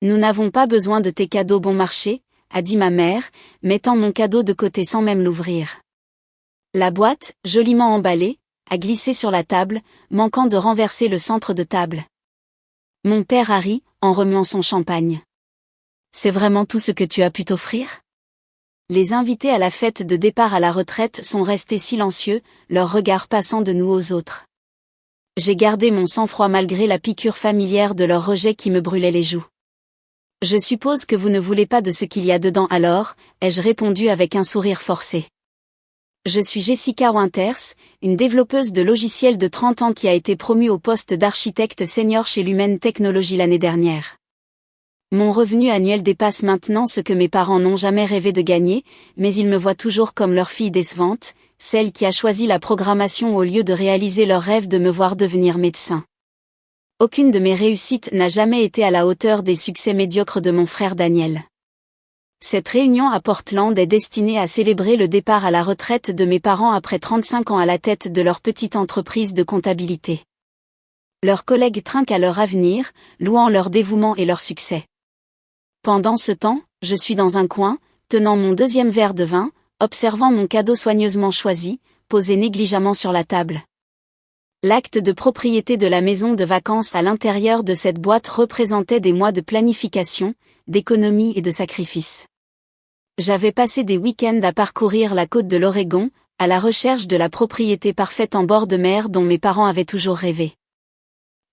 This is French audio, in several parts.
Nous n'avons pas besoin de tes cadeaux bon marché, a dit ma mère, mettant mon cadeau de côté sans même l'ouvrir. La boîte, joliment emballée, a glissé sur la table, manquant de renverser le centre de table. Mon père a ri, en remuant son champagne. C'est vraiment tout ce que tu as pu t'offrir ? Les invités à la fête de départ à la retraite sont restés silencieux, leurs regards passant de nous aux autres. J'ai gardé mon sang-froid malgré la piqûre familière de leur rejet qui me brûlait les joues. Je suppose que vous ne voulez pas de ce qu'il y a dedans alors, ai-je répondu avec un sourire forcé. Je suis Jessica Winters, une développeuse de logiciels de 30 ans qui a été promue au poste d'architecte senior chez Lumen Technologies l'année dernière. Mon revenu annuel dépasse maintenant ce que mes parents n'ont jamais rêvé de gagner, mais ils me voient toujours comme leur fille décevante, celle qui a choisi la programmation au lieu de réaliser leur rêve de me voir devenir médecin. Aucune de mes réussites n'a jamais été à la hauteur des succès médiocres de mon frère Daniel. Cette réunion à Portland est destinée à célébrer le départ à la retraite de mes parents après 35 ans à la tête de leur petite entreprise de comptabilité. Leurs collègues trinquent à leur avenir, louant leur dévouement et leur succès. Pendant ce temps, je suis dans un coin, tenant mon deuxième verre de vin, observant mon cadeau soigneusement choisi, posé négligemment sur la table. L'acte de propriété de la maison de vacances à l'intérieur de cette boîte représentait des mois de planification, d'économie et de sacrifice. J'avais passé des week-ends à parcourir la côte de l'Oregon, à la recherche de la propriété parfaite en bord de mer dont mes parents avaient toujours rêvé.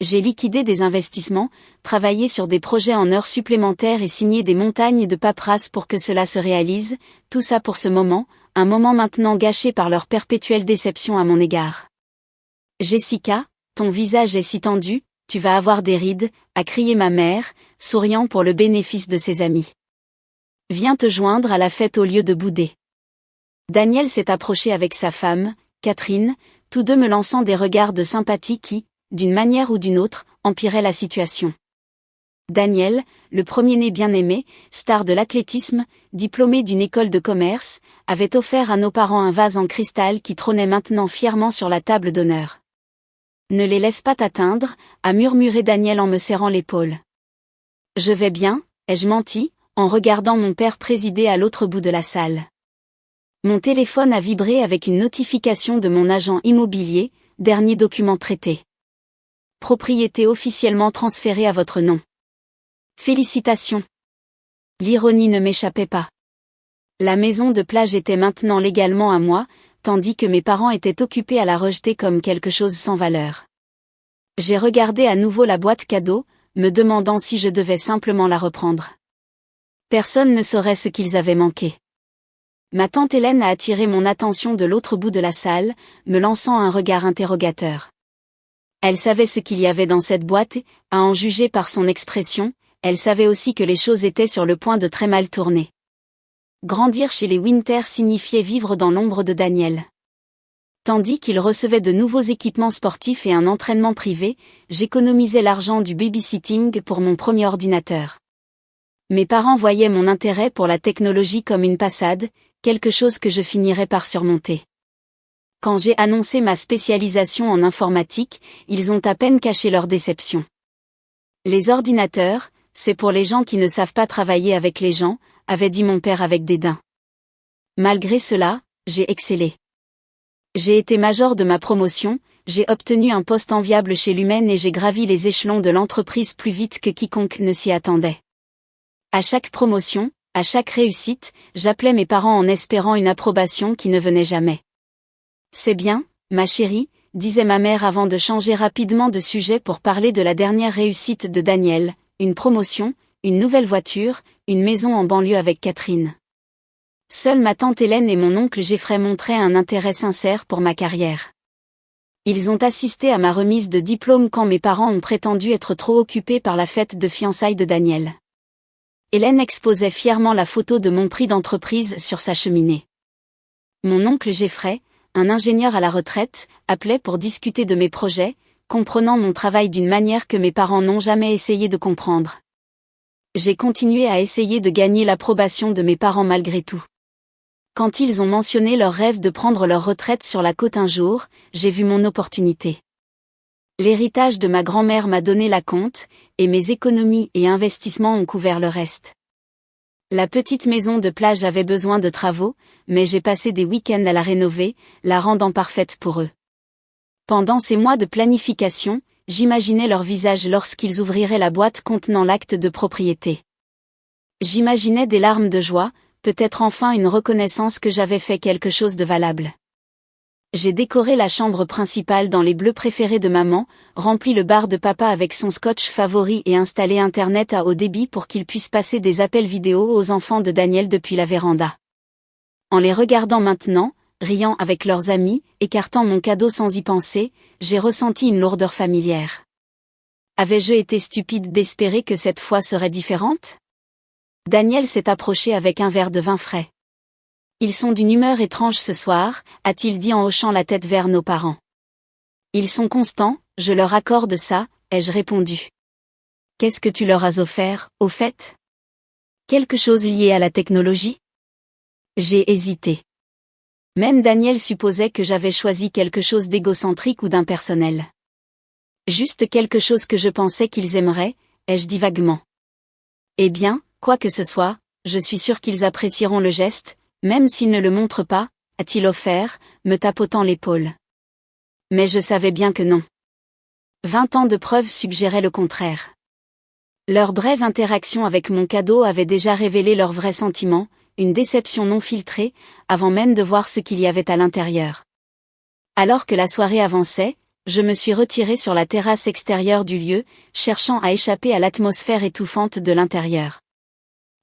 J'ai liquidé des investissements, travaillé sur des projets en heures supplémentaires et signé des montagnes de paperasse pour que cela se réalise, tout ça pour ce moment, un moment maintenant gâché par leur perpétuelle déception à mon égard. Jessica, ton visage est si tendu, tu vas avoir des rides, a crié ma mère, souriant pour le bénéfice de ses amis. Viens te joindre à la fête au lieu de bouder. Daniel s'est approché avec sa femme, Catherine, tous deux me lançant des regards de sympathie qui, d'une manière ou d'une autre, empiraient la situation. Daniel, le premier-né bien-aimé, star de l'athlétisme, diplômé d'une école de commerce, avait offert à nos parents un vase en cristal qui trônait maintenant fièrement sur la table d'honneur. Ne les laisse pas t'atteindre, a murmuré Daniel en me serrant l'épaule. Je vais bien, ai-je menti, en regardant mon père présider à l'autre bout de la salle. Mon téléphone a vibré avec une notification de mon agent immobilier, dernier document traité. Propriété officiellement transférée à votre nom. Félicitations. L'ironie ne m'échappait pas. La maison de plage était maintenant légalement à moi, tandis que mes parents étaient occupés à la rejeter comme quelque chose sans valeur. J'ai regardé à nouveau la boîte cadeau, me demandant si je devais simplement la reprendre. Personne ne saurait ce qu'ils avaient manqué. Ma tante Hélène a attiré mon attention de l'autre bout de la salle, me lançant un regard interrogateur. Elle savait ce qu'il y avait dans cette boîte et, à en juger par son expression, elle savait aussi que les choses étaient sur le point de très mal tourner. Grandir chez les Winters signifiait vivre dans l'ombre de Daniel. Tandis qu'il recevait de nouveaux équipements sportifs et un entraînement privé, j'économisais l'argent du babysitting pour mon premier ordinateur. Mes parents voyaient mon intérêt pour la technologie comme une passade, quelque chose que je finirais par surmonter. Quand j'ai annoncé ma spécialisation en informatique, ils ont à peine caché leur déception. Les ordinateurs, c'est pour les gens qui ne savent pas travailler avec les gens, avait dit mon père avec dédain. Malgré cela, j'ai excellé. J'ai été major de ma promotion, j'ai obtenu un poste enviable chez Lumen et j'ai gravi les échelons de l'entreprise plus vite que quiconque ne s'y attendait. À chaque promotion, à chaque réussite, j'appelais mes parents en espérant une approbation qui ne venait jamais. C'est bien, ma chérie, disait ma mère avant de changer rapidement de sujet pour parler de la dernière réussite de Daniel, une promotion, une nouvelle voiture, une maison en banlieue avec Catherine. Seule ma tante Hélène et mon oncle Geoffrey montraient un intérêt sincère pour ma carrière. Ils ont assisté à ma remise de diplôme quand mes parents ont prétendu être trop occupés par la fête de fiançailles de Daniel. Hélène exposait fièrement la photo de mon prix d'entreprise sur sa cheminée. Mon oncle Geoffrey, un ingénieur à la retraite, appelait pour discuter de mes projets, comprenant mon travail d'une manière que mes parents n'ont jamais essayé de comprendre. J'ai continué à essayer de gagner l'approbation de mes parents malgré tout. Quand ils ont mentionné leur rêve de prendre leur retraite sur la côte un jour, j'ai vu mon opportunité. L'héritage de ma grand-mère m'a donné la compte, et mes économies et investissements ont couvert le reste. La petite maison de plage avait besoin de travaux, mais j'ai passé des week-ends à la rénover, la rendant parfaite pour eux. Pendant ces mois de planification, j'imaginais leur visage lorsqu'ils ouvriraient la boîte contenant l'acte de propriété. J'imaginais des larmes de joie, peut-être enfin une reconnaissance que j'avais fait quelque chose de valable. J'ai décoré la chambre principale dans les bleus préférés de maman, rempli le bar de papa avec son scotch favori et installé Internet à haut débit pour qu'il puisse passer des appels vidéo aux enfants de Daniel depuis la véranda. En les regardant maintenant, riant avec leurs amis, écartant mon cadeau sans y penser, j'ai ressenti une lourdeur familière. Avais-je été stupide d'espérer que cette fois serait différente? Daniel s'est approché avec un verre de vin frais. Ils sont d'une humeur étrange ce soir, a-t-il dit en hochant la tête vers nos parents. Ils sont constants, je leur accorde ça, ai-je répondu. Qu'est-ce que tu leur as offert, au fait? Quelque chose lié à la technologie? J'ai hésité. Même Daniel supposait que j'avais choisi quelque chose d'égocentrique ou d'impersonnel. Juste quelque chose que je pensais qu'ils aimeraient, ai-je dit vaguement. Eh bien, quoi que ce soit, je suis sûr qu'ils apprécieront le geste, même s'ils ne le montrent pas, a-t-il offert, me tapotant l'épaule. Mais je savais bien que non. 20 ans de preuves suggéraient le contraire. Leur brève interaction avec mon cadeau avait déjà révélé leurs vrais sentiments, une déception non filtrée, avant même de voir ce qu'il y avait à l'intérieur. Alors que la soirée avançait, je me suis retirée sur la terrasse extérieure du lieu, cherchant à échapper à l'atmosphère étouffante de l'intérieur.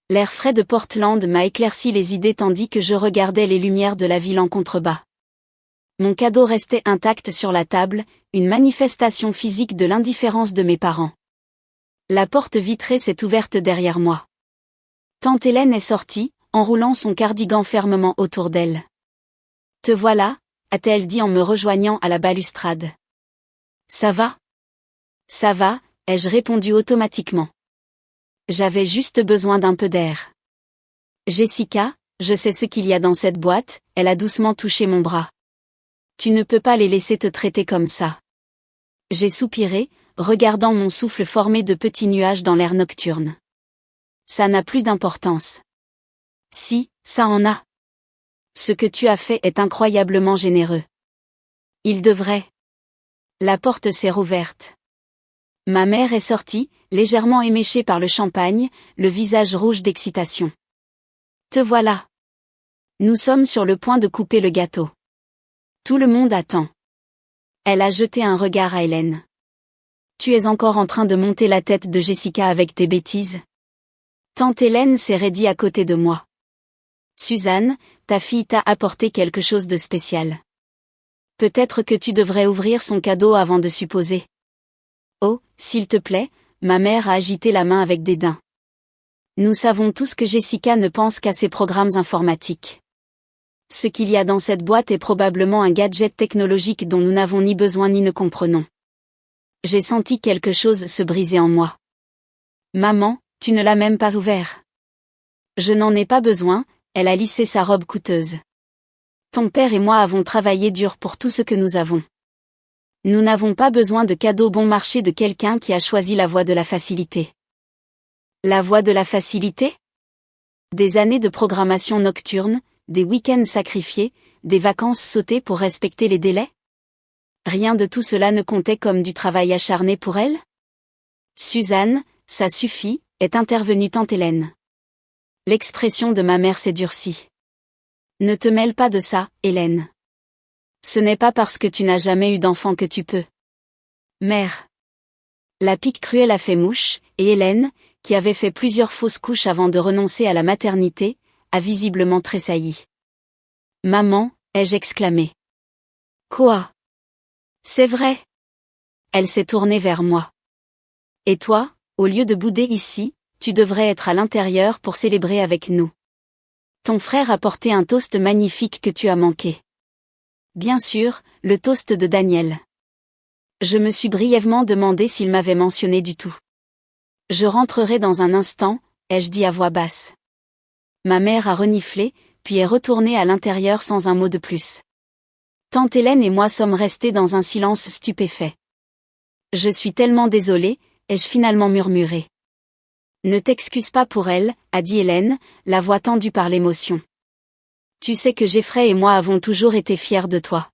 L'air frais de Portland m'a éclairci les idées tandis que je regardais les lumières de la ville en contrebas. Mon cadeau restait intact sur la table, une manifestation physique de l'indifférence de mes parents. La porte vitrée s'est ouverte derrière moi. Tante Hélène est sortie, enroulant son cardigan fermement autour d'elle. « Te voilà » a-t-elle dit en me rejoignant à la balustrade. « Ça va ?» ?»« Ça va » ai-je répondu automatiquement. J'avais juste besoin d'un peu d'air. « Jessica, je sais ce qu'il y a dans cette boîte », elle a doucement touché mon bras. « Tu ne peux pas les laisser te traiter comme ça. » J'ai soupiré, regardant mon souffle formé de petits nuages dans l'air nocturne. Ça n'a plus d'importance. Si, ça en a. Ce que tu as fait est incroyablement généreux. Il devrait. La porte s'est rouverte. Ma mère est sortie, légèrement éméchée par le champagne, le visage rouge d'excitation. Te voilà. Nous sommes sur le point de couper le gâteau. Tout le monde attend. Elle a jeté un regard à Hélène. Tu es encore en train de monter la tête de Jessica avec tes bêtises? Tante Hélène s'est raidie à côté de moi. Suzanne, ta fille t'a apporté quelque chose de spécial. Peut-être que tu devrais ouvrir son cadeau avant de supposer. Oh, s'il te plaît, ma mère a agité la main avec dédain. Nous savons tous que Jessica ne pense qu'à ses programmes informatiques. Ce qu'il y a dans cette boîte est probablement un gadget technologique dont nous n'avons ni besoin ni ne comprenons. J'ai senti quelque chose se briser en moi. Maman, tu ne l'as même pas ouvert. Je n'en ai pas besoin, elle a lissé sa robe coûteuse. Ton père et moi avons travaillé dur pour tout ce que nous avons. Nous n'avons pas besoin de cadeaux bon marché de quelqu'un qui a choisi la voie de la facilité. La voie de la facilité? Des années de programmation nocturne, des week-ends sacrifiés, des vacances sautées pour respecter les délais? Rien de tout cela ne comptait comme du travail acharné pour elle? Suzanne, ça suffit, est intervenue tante Hélène. L'expression de ma mère s'est durcie. Ne te mêle pas de ça, Hélène. Ce n'est pas parce que tu n'as jamais eu d'enfant que tu peux. Mère. La pique cruelle a fait mouche, et Hélène, qui avait fait plusieurs fausses couches avant de renoncer à la maternité, a visiblement tressailli. Maman, ai-je exclamé. Quoi? C'est vrai. Elle s'est tournée vers moi. Et toi, au lieu de bouder ici, tu devrais être à l'intérieur pour célébrer avec nous. Ton frère a porté un toast magnifique que tu as manqué. Bien sûr, le toast de Daniel. Je me suis brièvement demandé s'il m'avait mentionné du tout. Je rentrerai dans un instant, ai-je dit à voix basse. Ma mère a reniflé, puis est retournée à l'intérieur sans un mot de plus. Tante Hélène et moi sommes restés dans un silence stupéfait. Je suis tellement désolée, ai-je finalement murmuré. Ne t'excuse pas pour elle, a dit Hélène, la voix tendue par l'émotion. Tu sais que Jeffrey et moi avons toujours été fiers de toi.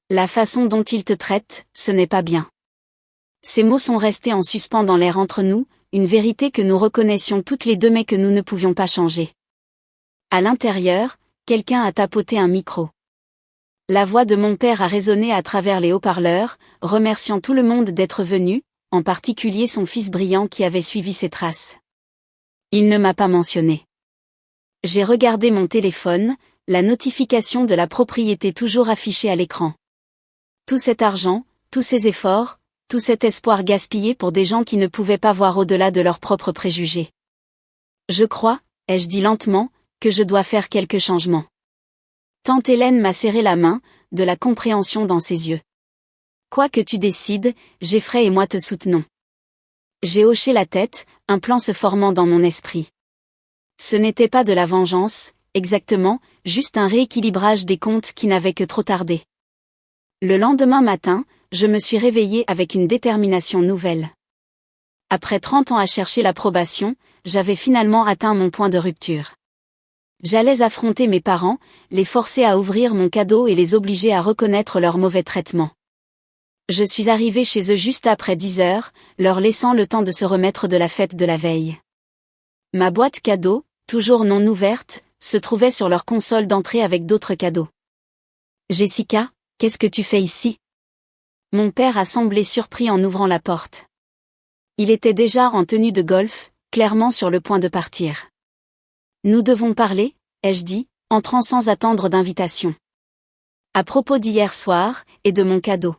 La façon dont il te traite, ce n'est pas bien. Ces mots sont restés en suspens dans l'air entre nous, une vérité que nous reconnaissions toutes les deux mais que nous ne pouvions pas changer. À l'intérieur, quelqu'un a tapoté un micro. La voix de mon père a résonné à travers les haut-parleurs, remerciant tout le monde d'être venu, en particulier son fils brillant qui avait suivi ses traces. Il ne m'a pas mentionné. J'ai regardé mon téléphone, la notification de la propriété toujours affichée à l'écran. Tout cet argent, tous ces efforts, tout cet espoir gaspillé pour des gens qui ne pouvaient pas voir au-delà de leurs propres préjugés. Je crois, ai-je dit lentement, que je dois faire quelques changements. Tante Hélène m'a serré la main, de la compréhension dans ses yeux. Quoi que tu décides, Jeffrey et moi te soutenons. J'ai hoché la tête, un plan se formant dans mon esprit. Ce n'était pas de la vengeance, exactement, juste un rééquilibrage des comptes qui n'avait que trop tardé. Le lendemain matin, je me suis réveillée avec une détermination nouvelle. Après 30 ans à chercher l'approbation, j'avais finalement atteint mon point de rupture. J'allais affronter mes parents, les forcer à ouvrir mon cadeau et les obliger à reconnaître leur mauvais traitement. Je suis arrivée chez eux juste après 10 heures, leur laissant le temps de se remettre de la fête de la veille. Ma boîte cadeau, toujours non ouverte, se trouvait sur leur console d'entrée avec d'autres cadeaux. « Jessica, qu'est-ce que tu fais ici ?» Mon père a semblé surpris en ouvrant la porte. Il était déjà en tenue de golf, clairement sur le point de partir. « Nous devons parler, ai-je dit, entrant sans attendre d'invitation. À propos d'hier soir, et de mon cadeau. »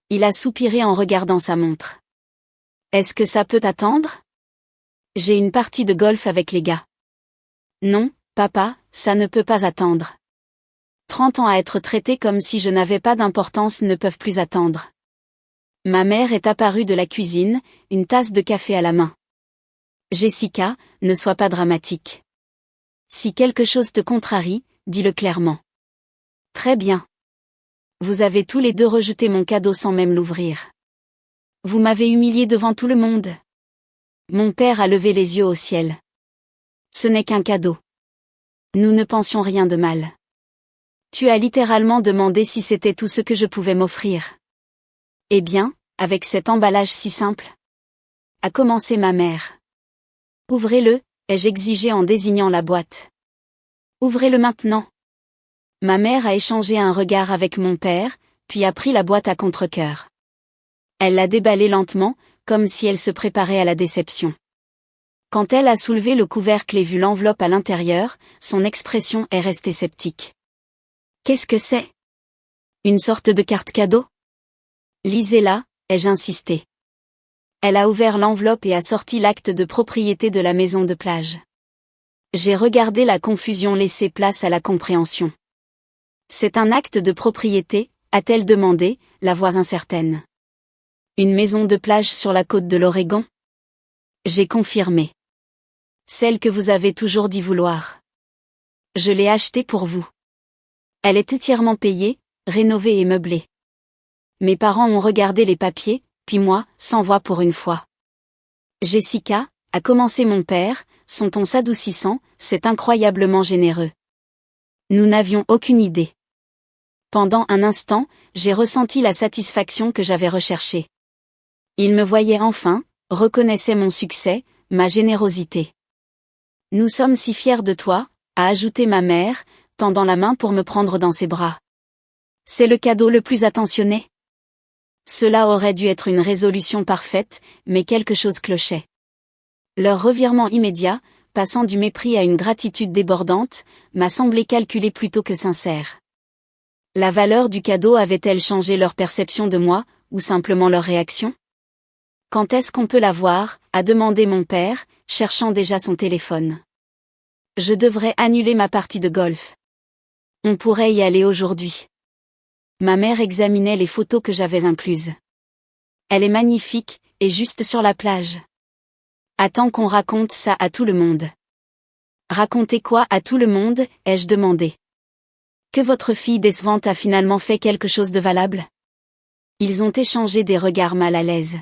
Il a soupiré en regardant sa montre. « Est-ce que ça peut attendre ? J'ai une partie de golf avec les gars. » Non, papa, ça ne peut pas attendre. 30 ans à être traité comme si je n'avais pas d'importance ne peuvent plus attendre. Ma mère est apparue de la cuisine, une tasse de café à la main. « Jessica, ne sois pas dramatique. Si quelque chose te contrarie, dis-le clairement. » Très bien. Vous avez tous les deux rejeté mon cadeau sans même l'ouvrir. Vous m'avez humilié devant tout le monde. Mon père a levé les yeux au ciel. Ce n'est qu'un cadeau. Nous ne pensions rien de mal. Tu as littéralement demandé si c'était tout ce que je pouvais m'offrir. Eh bien, avec cet emballage si simple. A commencé ma mère. Ouvrez-le, ai-je exigé en désignant la boîte. Ouvrez-le maintenant. Ma mère a échangé un regard avec mon père, puis a pris la boîte à contre-cœur. Elle l'a déballée lentement, comme si elle se préparait à la déception. Quand elle a soulevé le couvercle et vu l'enveloppe à l'intérieur, son expression est restée sceptique. Qu'est-ce que c'est ? Une sorte de carte cadeau ? Lisez-la, ai-je insisté. Elle a ouvert l'enveloppe et a sorti l'acte de propriété de la maison de plage. J'ai regardé la confusion laisser place à la compréhension. C'est un acte de propriété, a-t-elle demandé, la voix incertaine. Une maison de plage sur la côte de l'Oregon ? J'ai confirmé. Celle que vous avez toujours dit vouloir. Je l'ai achetée pour vous. Elle est entièrement payée, rénovée et meublée. Mes parents ont regardé les papiers, puis moi, sans voix pour une fois. Jessica, a commencé mon père, son ton s'adoucissant, c'est incroyablement généreux. Nous n'avions aucune idée. Pendant un instant, j'ai ressenti la satisfaction que j'avais recherchée. Il me voyait enfin, reconnaissait mon succès, ma générosité. Nous sommes si fiers de toi, a ajouté ma mère, tendant la main pour me prendre dans ses bras. C'est le cadeau le plus attentionné. Cela aurait dû être une résolution parfaite, mais quelque chose clochait. Leur revirement immédiat, passant du mépris à une gratitude débordante, m'a semblé calculé plutôt que sincère. La valeur du cadeau avait-elle changé leur perception de moi, ou simplement leur réaction ? Quand est-ce qu'on peut l'avoir ? A demandé mon père, cherchant déjà son téléphone. Je devrais annuler ma partie de golf. On pourrait y aller aujourd'hui. Ma mère examinait les photos que j'avais incluses. Elle est magnifique, et juste sur la plage. Attends qu'on raconte ça à tout le monde. Raconter quoi à tout le monde, ai-je demandé. Que votre fille décevante a finalement fait quelque chose de valable ? Ils ont échangé des regards mal à l'aise.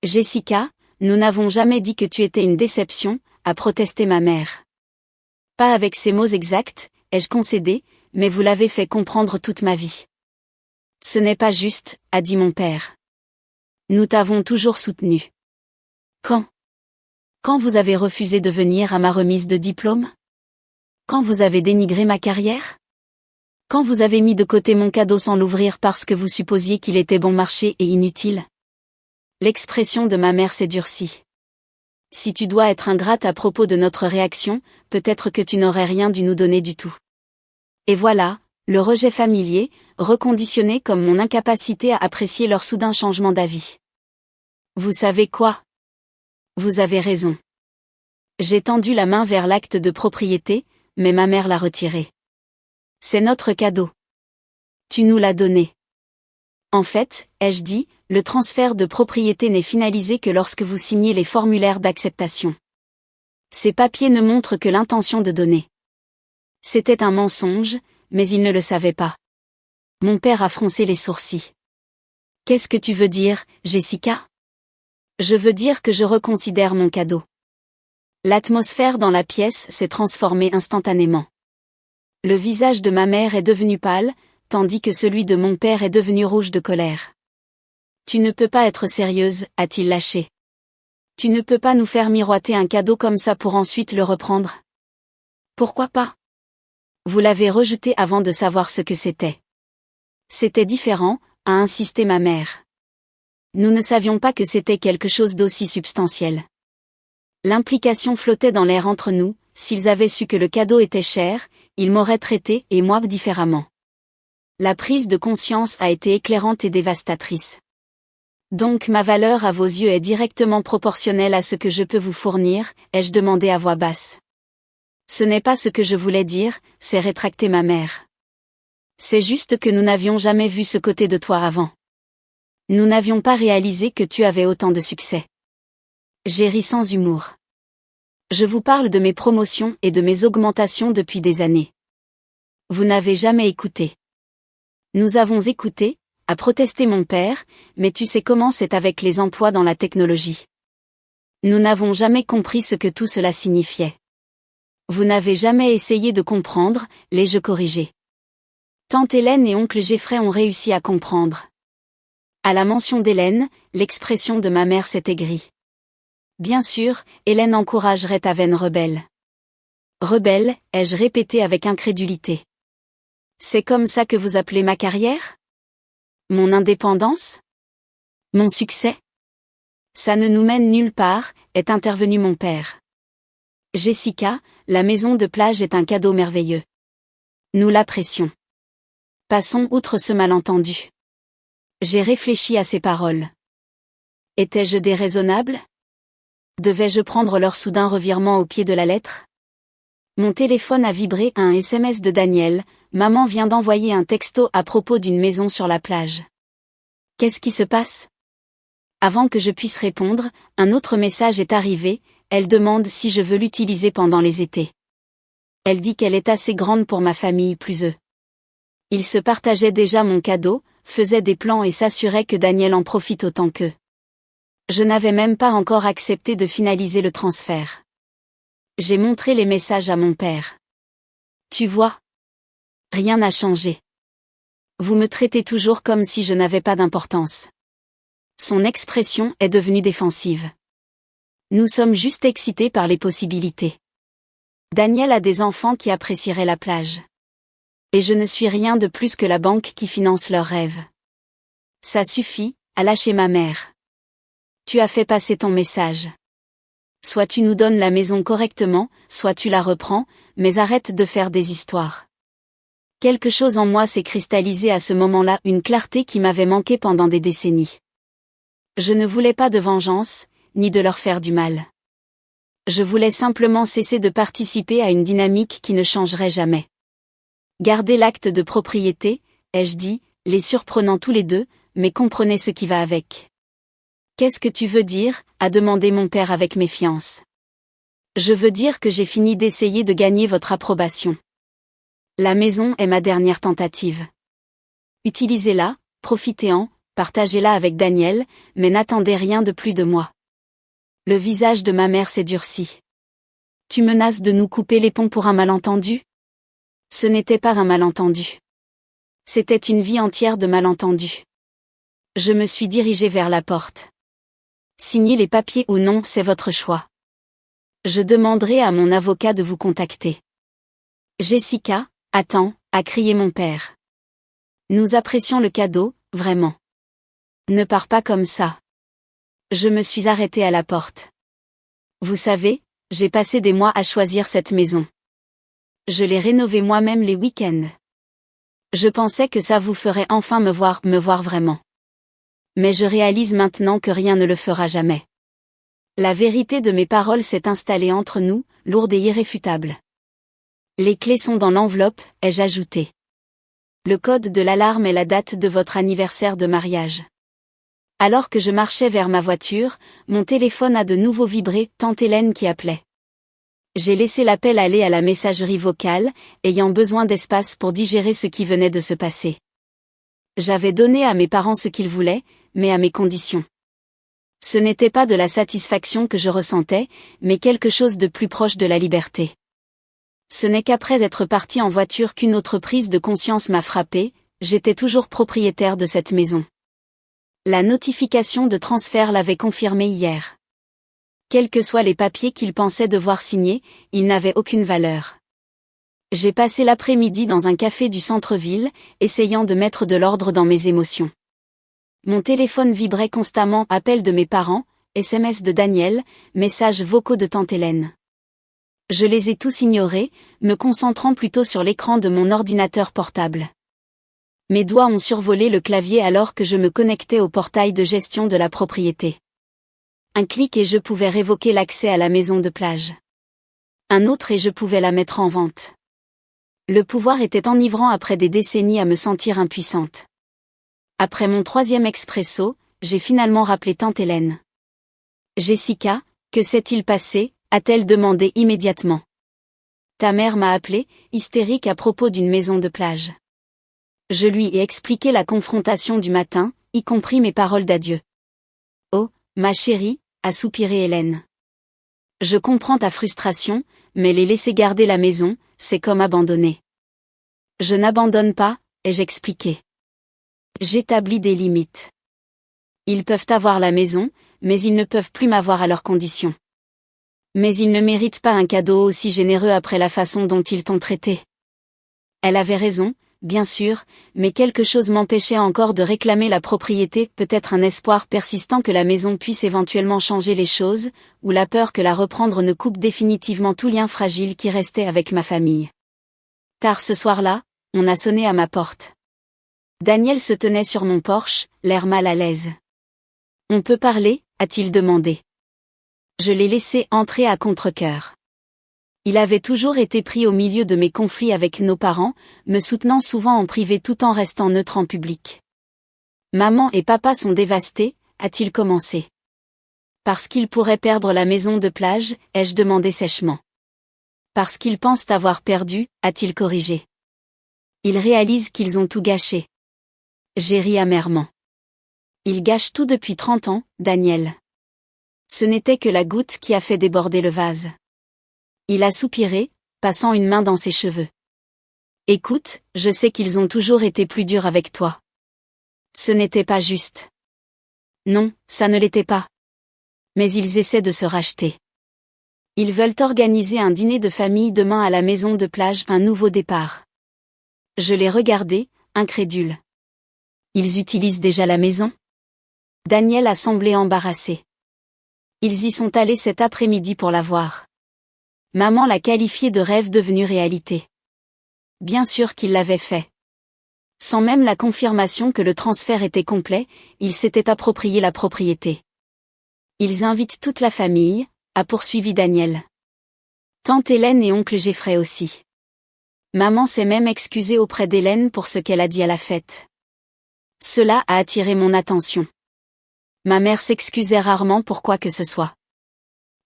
Jessica, nous n'avons jamais dit que tu étais une déception, a protesté ma mère. Pas avec ces mots exacts, ai-je concédé, mais vous l'avez fait comprendre toute ma vie. Ce n'est pas juste, a dit mon père. Nous t'avons toujours soutenu. Quand vous avez refusé de venir à ma remise de diplôme? Quand vous avez dénigré ma carrière? Quand vous avez mis de côté mon cadeau sans l'ouvrir parce que vous supposiez qu'il était bon marché et inutile? L'expression de ma mère s'est durcie. Si tu dois être ingrate à propos de notre réaction, peut-être que tu n'aurais rien dû nous donner du tout. Et voilà, le rejet familier, reconditionné comme mon incapacité à apprécier leur soudain changement d'avis. Vous savez quoi? Vous avez raison. J'ai tendu la main vers l'acte de propriété, mais ma mère l'a retiré. C'est notre cadeau. Tu nous l'as donné. En fait, ai-je dit, le transfert de propriété n'est finalisé que lorsque vous signez les formulaires d'acceptation. Ces papiers ne montrent que l'intention de donner. C'était un mensonge, mais il ne le savait pas. Mon père a froncé les sourcils. Qu'est-ce que tu veux dire, Jessica? Je veux dire que je reconsidère mon cadeau. L'atmosphère dans la pièce s'est transformée instantanément. Le visage de ma mère est devenu pâle, tandis que celui de mon père est devenu rouge de colère. Tu ne peux pas être sérieuse, a-t-il lâché. Tu ne peux pas nous faire miroiter un cadeau comme ça pour ensuite le reprendre. Pourquoi pas? Vous l'avez rejeté avant de savoir ce que c'était. C'était différent, a insisté ma mère. Nous ne savions pas que c'était quelque chose d'aussi substantiel. L'implication flottait dans l'air entre nous, s'ils avaient su que le cadeau était cher, ils m'auraient traité et moi différemment. La prise de conscience a été éclairante et dévastatrice. Donc ma valeur à vos yeux est directement proportionnelle à ce que je peux vous fournir, ai-je demandé à voix basse. Ce n'est pas ce que je voulais dire, s'est rétractée ma mère. C'est juste que nous n'avions jamais vu ce côté de toi avant. Nous n'avions pas réalisé que tu avais autant de succès. J'ai ri sans humour. Je vous parle de mes promotions et de mes augmentations depuis des années. Vous n'avez jamais écouté. Nous avons écouté, a protesté mon père, mais tu sais comment c'est avec les emplois dans la technologie. Nous n'avons jamais compris ce que tout cela signifiait. Vous n'avez jamais essayé de comprendre, l'ai-je corrigé. Tante Hélène et oncle Geoffrey ont réussi à comprendre. À la mention d'Hélène, l'expression de ma mère s'est aigrie. Bien sûr, Hélène encouragerait ta veine rebelle. Rebelle, ai-je répété avec incrédulité. C'est comme ça que vous appelez ma carrière? Mon indépendance? Mon succès? Ça ne nous mène nulle part, est intervenu mon père. Jessica, la maison de plage est un cadeau merveilleux. Nous l'apprécions. Passons outre ce malentendu. J'ai réfléchi à ces paroles. Étais-je déraisonnable? Devais-je prendre leur soudain revirement au pied de la lettre? Mon téléphone a vibré, un SMS de Daniel, maman vient d'envoyer un texto à propos d'une maison sur la plage. Qu'est-ce qui se passe? Avant que je puisse répondre, un autre message est arrivé, elle demande si je veux l'utiliser pendant les étés. Elle dit qu'elle est assez grande pour ma famille plus eux. Ils se partageaient déjà mon cadeau, faisaient des plans et s'assuraient que Daniel en profite autant qu'eux. Je n'avais même pas encore accepté de finaliser le transfert. J'ai montré les messages à mon père. Tu vois? Rien n'a changé. Vous me traitez toujours comme si je n'avais pas d'importance. Son expression est devenue défensive. Nous sommes juste excités par les possibilités. Daniel a des enfants qui apprécieraient la plage. Et je ne suis rien de plus que la banque qui finance leurs rêves. Ça suffit, a lâché ma mère. Tu as fait passer ton message. Soit tu nous donnes la maison correctement, soit tu la reprends, mais arrête de faire des histoires. Quelque chose en moi s'est cristallisé à ce moment-là, une clarté qui m'avait manqué pendant des décennies. Je ne voulais pas de vengeance, ni de leur faire du mal. Je voulais simplement cesser de participer à une dynamique qui ne changerait jamais. Gardez l'acte de propriété, ai-je dit, les surprenant tous les deux, mais comprenez ce qui va avec. Qu'est-ce que tu veux dire, a demandé mon père avec méfiance. Je veux dire que j'ai fini d'essayer de gagner votre approbation. La maison est ma dernière tentative. Utilisez-la, profitez-en, partagez-la avec Daniel, mais n'attendez rien de plus de moi. Le visage de ma mère s'est durci. Tu menaces de nous couper les ponts pour un malentendu? Ce n'était pas un malentendu. C'était une vie entière de malentendus. Je me suis dirigée vers la porte. Signez les papiers ou non, c'est votre choix. Je demanderai à mon avocat de vous contacter. Jessica, attends, a crié mon père. Nous apprécions le cadeau, vraiment. Ne pars pas comme ça. Je me suis arrêtée à la porte. Vous savez, j'ai passé des mois à choisir cette maison. Je l'ai rénovée moi-même les week-ends. Je pensais que ça vous ferait enfin me voir vraiment. Mais je réalise maintenant que rien ne le fera jamais. La vérité de mes paroles s'est installée entre nous, lourde et irréfutable. Les clés sont dans l'enveloppe, ai-je ajouté. Le code de l'alarme est la date de votre anniversaire de mariage. Alors que je marchais vers ma voiture, mon téléphone a de nouveau vibré, tante Hélène qui appelait. J'ai laissé l'appel aller à la messagerie vocale, ayant besoin d'espace pour digérer ce qui venait de se passer. J'avais donné à mes parents ce qu'ils voulaient, mais à mes conditions. Ce n'était pas de la satisfaction que je ressentais, mais quelque chose de plus proche de la liberté. Ce n'est qu'après être parti en voiture qu'une autre prise de conscience m'a frappé, j'étais toujours propriétaire de cette maison. La notification de transfert l'avait confirmé hier. Quels que soient les papiers qu'ils pensaient devoir signer, ils n'avaient aucune valeur. J'ai passé l'après-midi dans un café du centre-ville, essayant de mettre de l'ordre dans mes émotions. Mon téléphone vibrait constamment, appels de mes parents, SMS de Daniel, messages vocaux de tante Hélène. Je les ai tous ignorés, me concentrant plutôt sur l'écran de mon ordinateur portable. Mes doigts ont survolé le clavier alors que je me connectais au portail de gestion de la propriété. Un clic et je pouvais révoquer l'accès à la maison de plage. Un autre et je pouvais la mettre en vente. Le pouvoir était enivrant après des décennies à me sentir impuissante. Après mon 3e expresso, j'ai finalement rappelé tante Hélène. Jessica, que s'est-il passé, a-t-elle demandé immédiatement. Ta mère m'a appelé, hystérique à propos d'une maison de plage. Je lui ai expliqué la confrontation du matin, y compris mes paroles d'adieu. Oh, ma chérie, a soupiré Hélène. Je comprends ta frustration, mais les laisser garder la maison, c'est comme abandonner. Je n'abandonne pas, ai-je expliqué. J'établis des limites. Ils peuvent avoir la maison, mais ils ne peuvent plus m'avoir à leurs conditions. Mais ils ne méritent pas un cadeau aussi généreux après la façon dont ils t'ont traité. Elle avait raison, bien sûr, mais quelque chose m'empêchait encore de réclamer la propriété, peut-être un espoir persistant que la maison puisse éventuellement changer les choses, ou la peur que la reprendre ne coupe définitivement tout lien fragile qui restait avec ma famille. Tard ce soir-là, on a sonné à ma porte. Daniel se tenait sur mon porche, l'air mal à l'aise. On peut parler, a-t-il demandé. Je l'ai laissé entrer à contre-cœur. Il avait toujours été pris au milieu de mes conflits avec nos parents, me soutenant souvent en privé tout en restant neutre en public. Maman et papa sont dévastés, a-t-il commencé. Parce qu'ils pourraient perdre la maison de plage, ai-je demandé sèchement. Parce qu'ils pensent avoir perdu, a-t-il corrigé. Ils réalisent qu'ils ont tout gâché. J'ai ri amèrement. Ils gâchent tout depuis 30 ans, Daniel. Ce n'était que la goutte qui a fait déborder le vase. Il a soupiré, passant une main dans ses cheveux. Écoute, je sais qu'ils ont toujours été plus durs avec toi. Ce n'était pas juste. Non, ça ne l'était pas. Mais ils essaient de se racheter. Ils veulent organiser un dîner de famille demain à la maison de plage, un nouveau départ. Je l'ai regardé, incrédule. Ils utilisent déjà la maison? Daniel a semblé embarrassé. Ils y sont allés cet après-midi pour la voir. Maman l'a qualifié de rêve devenu réalité. Bien sûr qu'il l'avait fait. Sans même la confirmation que le transfert était complet, ils s'étaient approprié la propriété. Ils invitent toute la famille, a poursuivi Daniel. Tante Hélène et oncle Geoffrey aussi. Maman s'est même excusée auprès d'Hélène pour ce qu'elle a dit à la fête. Cela a attiré mon attention. Ma mère s'excusait rarement pour quoi que ce soit.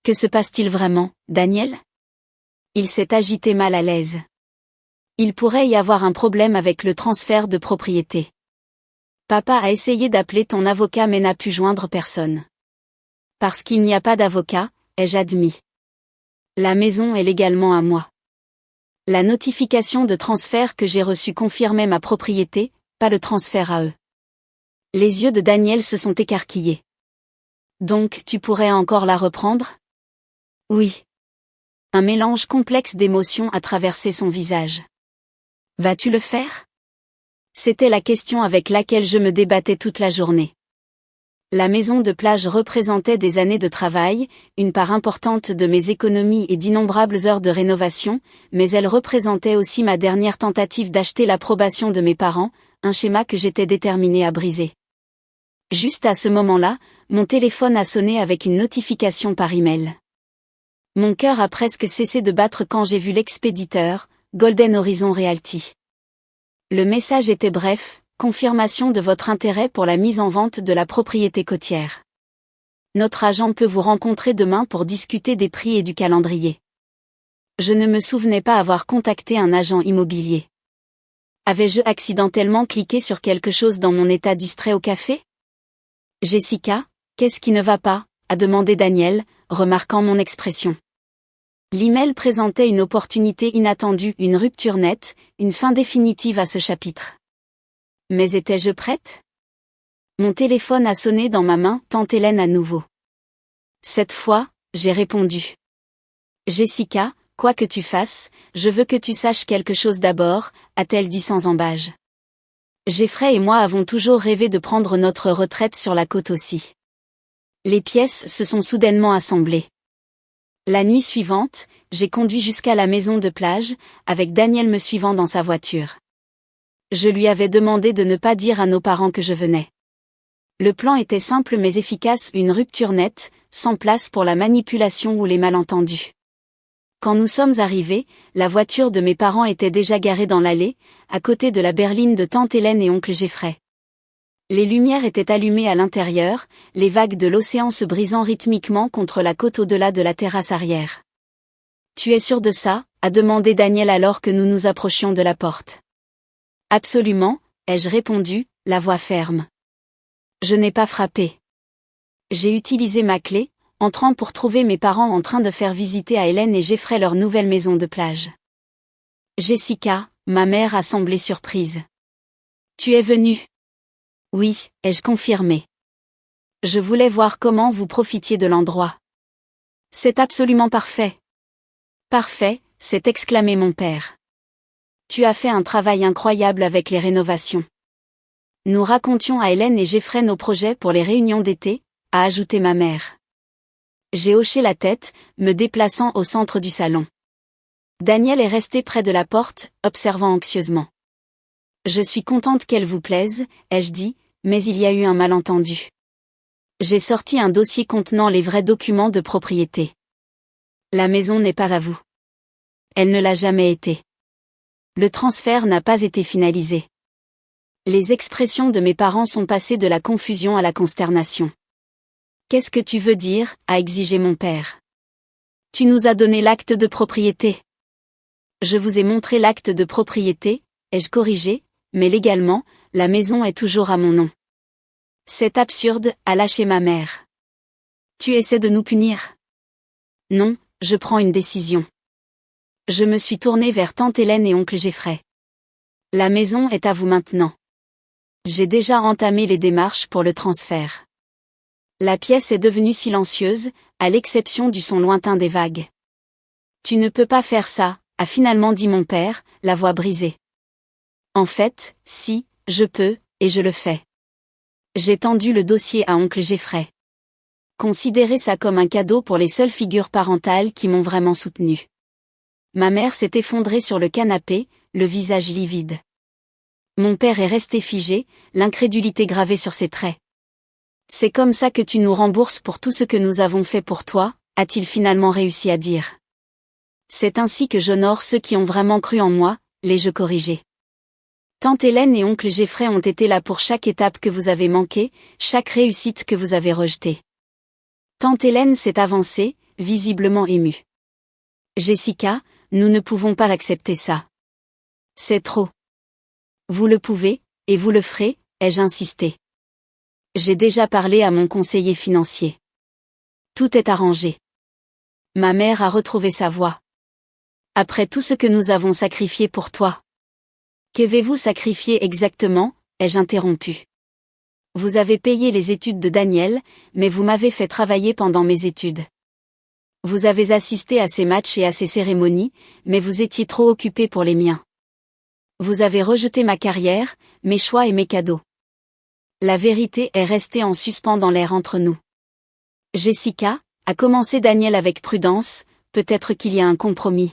Que se passe-t-il vraiment, Daniel? Il s'est agité mal à l'aise. Il pourrait y avoir un problème avec le transfert de propriété. Papa a essayé d'appeler ton avocat mais n'a pu joindre personne. Parce qu'il n'y a pas d'avocat, ai-je admis. La maison est légalement à moi. La notification de transfert que j'ai reçue confirmait ma propriété, pas le transfert à eux. Les yeux de Daniel se sont écarquillés. Donc tu pourrais encore la reprendre? Oui. Un mélange complexe d'émotions a traversé son visage. Vas-tu le faire? C'était la question avec laquelle je me débattais toute la journée. La maison de plage représentait des années de travail, une part importante de mes économies et d'innombrables heures de rénovation, mais elle représentait aussi ma dernière tentative d'acheter l'approbation de mes parents, un schéma que j'étais déterminée à briser. Juste à ce moment-là, mon téléphone a sonné avec une notification par email. Mon cœur a presque cessé de battre quand j'ai vu l'expéditeur, Golden Horizon Realty. Le message était bref: confirmation de votre intérêt pour la mise en vente de la propriété côtière. Notre agent peut vous rencontrer demain pour discuter des prix et du calendrier. Je ne me souvenais pas avoir contacté un agent immobilier. Avais-je accidentellement cliqué sur quelque chose dans mon état distrait au café? Jessica, qu'est-ce qui ne va pas? A demandé Daniel, remarquant mon expression. L'email présentait une opportunité inattendue, une rupture nette, une fin définitive à ce chapitre. Mais étais-je prête? Mon téléphone a sonné dans ma main, tante Hélène à nouveau. Cette fois, j'ai répondu. Jessica, quoi que tu fasses, je veux que tu saches quelque chose d'abord, a-t-elle dit sans embâge. Jeffrey et moi avons toujours rêvé de prendre notre retraite sur la côte aussi. Les pièces se sont soudainement assemblées. La nuit suivante, j'ai conduit jusqu'à la maison de plage, avec Daniel me suivant dans sa voiture. Je lui avais demandé de ne pas dire à nos parents que je venais. Le plan était simple mais efficace, une rupture nette, sans place pour la manipulation ou les malentendus. Quand nous sommes arrivés, la voiture de mes parents était déjà garée dans l'allée, à côté de la berline de tante Hélène et oncle Jeffrey. Les lumières étaient allumées à l'intérieur, les vagues de l'océan se brisant rythmiquement contre la côte au-delà de la terrasse arrière. « Tu es sûr de ça ?» a demandé Daniel alors que nous nous approchions de la porte. « Absolument », ai-je répondu, la voix ferme. Je n'ai pas frappé. J'ai utilisé ma clé, entrant pour trouver mes parents en train de faire visiter à Hélène et Jeffrey leur nouvelle maison de plage. Jessica, ma mère a semblé surprise. « Tu es venue ? » Oui, ai-je confirmé. Je voulais voir comment vous profitiez de l'endroit. C'est absolument parfait. Parfait, s'est exclamé mon père. Tu as fait un travail incroyable avec les rénovations. Nous racontions à Hélène et Jeffrey nos projets pour les réunions d'été, a ajouté ma mère. J'ai hoché la tête, me déplaçant au centre du salon. Daniel est resté près de la porte, observant anxieusement. Je suis contente qu'elle vous plaise, ai-je dit, mais il y a eu un malentendu. J'ai sorti un dossier contenant les vrais documents de propriété. La maison n'est pas à vous. Elle ne l'a jamais été. Le transfert n'a pas été finalisé. Les expressions de mes parents sont passées de la confusion à la consternation. Qu'est-ce que tu veux dire, a exigé mon père. Tu nous as donné l'acte de propriété. Je vous ai montré l'acte de propriété, ai-je corrigé, mais légalement, la maison est toujours à mon nom. C'est absurde, a lâché ma mère. Tu essaies de nous punir? Non, je prends une décision. Je me suis tournée vers tante Hélène et oncle Jeffrey. La maison est à vous maintenant. J'ai déjà entamé les démarches pour le transfert. La pièce est devenue silencieuse, à l'exception du son lointain des vagues. Tu ne peux pas faire ça, a finalement dit mon père, la voix brisée. En fait, si, je peux, et je le fais. J'ai tendu le dossier à oncle Jeffrey. Considérez ça comme un cadeau pour les seules figures parentales qui m'ont vraiment soutenu. Ma mère s'est effondrée sur le canapé, le visage livide. Mon père est resté figé, l'incrédulité gravée sur ses traits. C'est comme ça que tu nous rembourses pour tout ce que nous avons fait pour toi, a-t-il finalement réussi à dire. C'est ainsi que j'honore ceux qui ont vraiment cru en moi, l'ai-je corrigé. Tante Hélène et oncle Jeffrey ont été là pour chaque étape que vous avez manquée, chaque réussite que vous avez rejetée. Tante Hélène s'est avancée, visiblement émue. Jessica, nous ne pouvons pas accepter ça. C'est trop. Vous le pouvez, et vous le ferez, ai-je insisté. J'ai déjà parlé à mon conseiller financier. Tout est arrangé. Ma mère a retrouvé sa voix. Après tout ce que nous avons sacrifié pour toi. Qu'avez-vous sacrifié exactement, ai-je interrompu. Vous avez payé les études de Daniel, mais vous m'avez fait travailler pendant mes études. Vous avez assisté à ses matchs et à ses cérémonies, mais vous étiez trop occupé pour les miens. Vous avez rejeté ma carrière, mes choix et mes cadeaux. La vérité est restée en suspens dans l'air entre nous. Jessica, a commencé Daniel avec prudence, peut-être qu'il y a un compromis.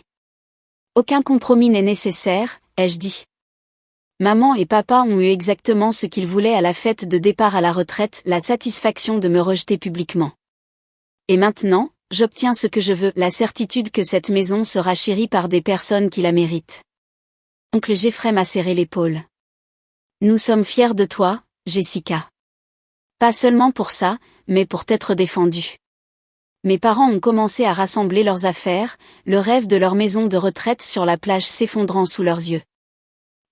Aucun compromis n'est nécessaire, ai-je dit. Maman et papa ont eu exactement ce qu'ils voulaient à la fête de départ à la retraite, la satisfaction de me rejeter publiquement. Et maintenant, j'obtiens ce que je veux, la certitude que cette maison sera chérie par des personnes qui la méritent. Oncle Jeffrey m'a serré l'épaule. Nous sommes fiers de toi, Jessica. Pas seulement pour ça, mais pour t'être défendue. Mes parents ont commencé à rassembler leurs affaires, le rêve de leur maison de retraite sur la plage s'effondrant sous leurs yeux.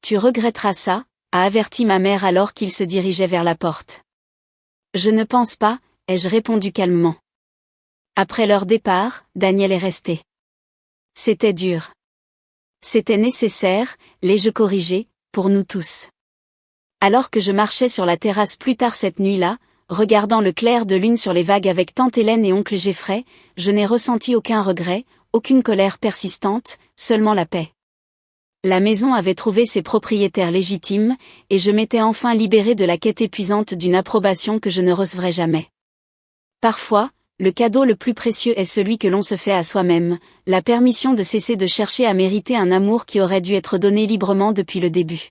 Tu regretteras ça, a averti ma mère alors qu'il se dirigeait vers la porte. Je ne pense pas, ai-je répondu calmement. Après leur départ, Daniel est resté. C'était dur. C'était nécessaire, l'ai-je corrigé, pour nous tous. Alors que je marchais sur la terrasse plus tard cette nuit-là, regardant le clair de lune sur les vagues avec tante Hélène et oncle Jeffrey, je n'ai ressenti aucun regret, aucune colère persistante, seulement la paix. La maison avait trouvé ses propriétaires légitimes, et je m'étais enfin libérée de la quête épuisante d'une approbation que je ne recevrais jamais. Parfois, le cadeau le plus précieux est celui que l'on se fait à soi-même, la permission de cesser de chercher à mériter un amour qui aurait dû être donné librement depuis le début.